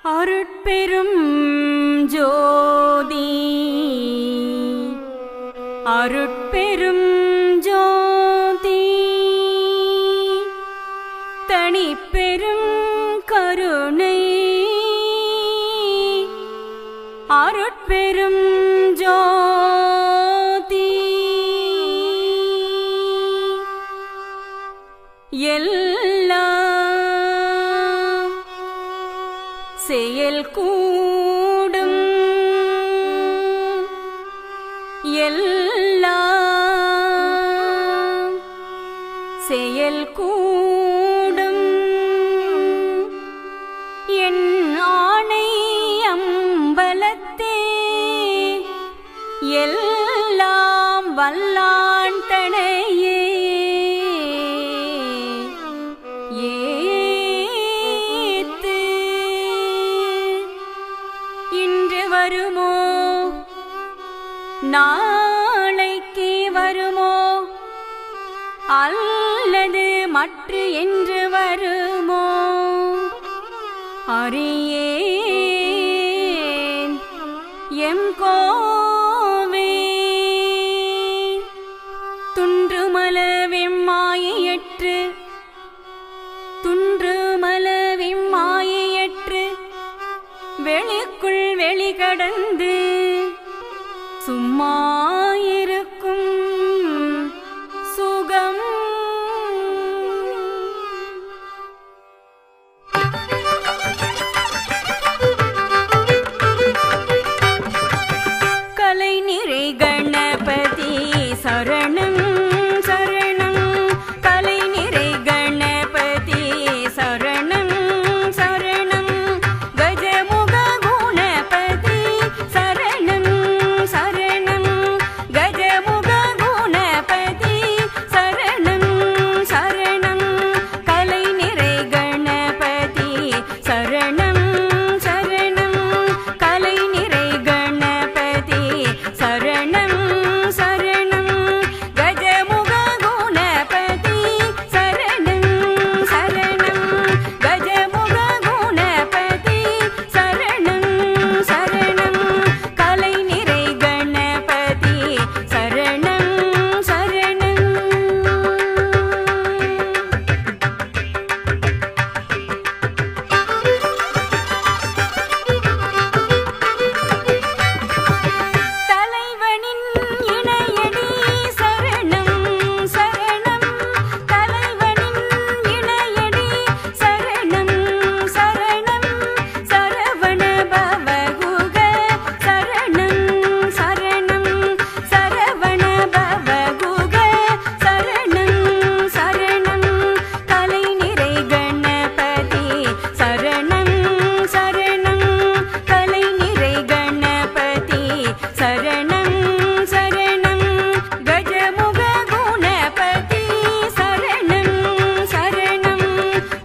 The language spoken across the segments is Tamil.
அருட்பெரும் ஜோதி அருட்பெரும் ஜோதி தனிப்பெரும் கருணை அருட்பெரும் ஜோதி எல்லாம் செயல் கூடும் எல்லாம் செயல் கூடும் என் ஆணை அம்பலத்தே எல்லாம் வல்லான் தனையே ஏத்து இன்று வருமோ நாளைக்கு வருமோ அல்லது மற்ற என்று வருமோ அறியேன் எம் கோவே துன்றுமலவெம்மாயையற்று துன்றுமலவெம்மாயையற்று வெளிக்குள் வெளிகடந்து சும்மாயிருக்கும் சுகம் கலை நிறை கணபதி சரணம் சரணம் கலை நிறை கணபதி சரணம் சரணம் கஜமுக குணபதி சரணம் சரணம் கஜமுக குணபதி சரணம் சரணம் கலை நிறை கணபதி சரணம் சரணம் கலை நிறை கணபதி சரணம் சரணம் கஜமுக குணபதி சரணம் சரணம் கஜமுக குணபதி சரணம் சரணம் கலை நிறை கணபதி சரணம் சரணம் தலைவனின் இணையடி சரணம் சரணம் தலைவனின் இணையடி சரணம் சரணம் சரவண பவகுக சரணம் சரணம் சரவண பவகுக சரணம் சரணம் கலை நிறை கணபதி சரணம் சரணம் கலை நிறை கணபதி சரணம் சரணம் கஜமுக குணபதி சரணம் சரணம்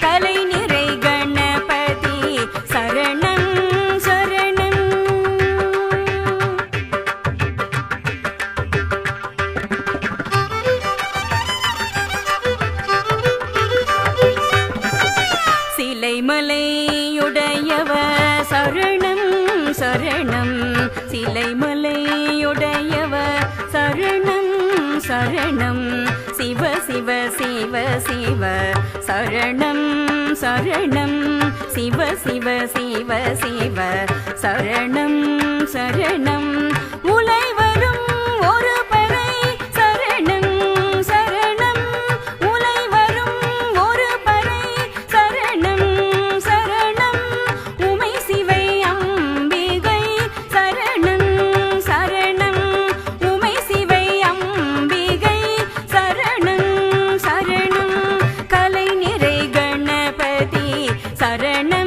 கலை நிறை கணபதி சரணம் சரணம் சிலைமலையுடையவ சரணம் சரணம் சிலைமலையுடையவ சரணம் சரணம் சிவ சிவ சிவ சிவ சரணம் சரணம் சிவ சிவ சிவ சிவ சரணம் சரணம் உலை வரும் ஒரு பறை சரணம் சரணம் உலை வரும் ஒரு பறை சரணம் சரணம் உமை சிவை அம்பிகை சரணம் சரணம் உமை சிவை அம்பிகை சரணம் சரணம் கலை நிறை கணபதி சரணம்